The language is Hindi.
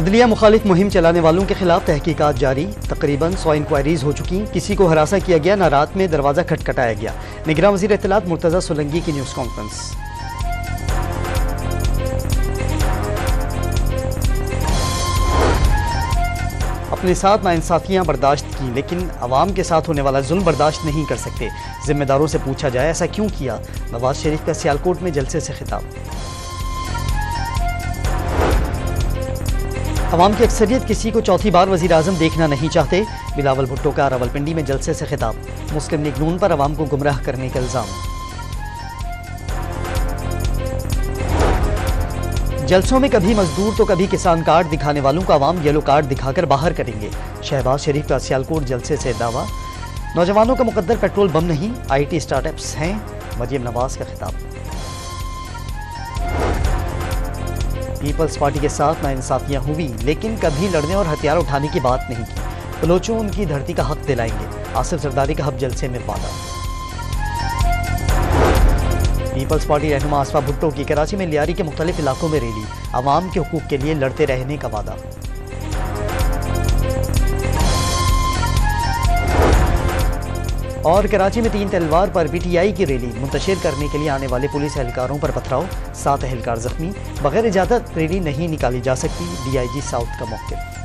अदलिया मुखालिफ मुहिम चलाने वालों के खिलाफ तहकीकात जारी। तकरीबन 100 इंक्वायरीज हो चुकी। किसी को हरासा किया गया ना रात में दरवाज़ा खटखटाया गया। निगरान वज़ीर इत्तलात मुर्तज़ा सोलंकी की न्यूज़ कॉन्फ्रेंस। अपने साथ नाइंसाफियाँ बर्दाश्त की, लेकिन अवाम के साथ होने वाला जुल्म बर्दाश्त नहीं कर सकते। जिम्मेदारों से पूछा जाए ऐसा क्यों किया। नवाज शरीफ का सियालकोट में जलसे से खिताब। अवाम की अक्सरियत किसी को चौथी बार वज़ीर आज़म देखना नहीं चाहते। बिलावल भुट्टो का रावलपिंडी में जलसे से खिताब। मुस्लिम लीग नून पर अवाम को गुमराह करने का इल्ज़ाम। जलसों में कभी मजदूर तो कभी किसान कार्ड दिखाने वालों को अवाम येलो कार्ड दिखाकर बाहर करेंगे। शहबाज शरीफ का सियालकोट जलसे से दावा। नौजवानों का मुकद्दर पेट्रोल बम नहीं, IT स्टार्टअप्स हैं। मरियम नवाज का खिताब। पीपल्स पार्टी के साथ नाइंसाफियां हुई, लेकिन कभी लड़ने और हथियार उठाने की बात नहीं की। बलोचों उनकी धरती का हक दिलाएंगे। आसिफ जरदारी का हब जलसे में वादा। पीपल्स पार्टी रहनुमा आसफा भुट्टो की कराची में लियारी के मुख्तलिफ इलाकों में रैली। अवाम के हुकूक के लिए लड़ते रहने का वादा। और कराची में 3 तलवार पर PTI की रैली मुंतशिर करने के लिए आने वाले पुलिस एहलकारों पर पथराव। 7 एहलकार जख्मी। बगैर इजाजत रैली नहीं निकाली जा सकती। DIG साउथ का मौक़िफ़।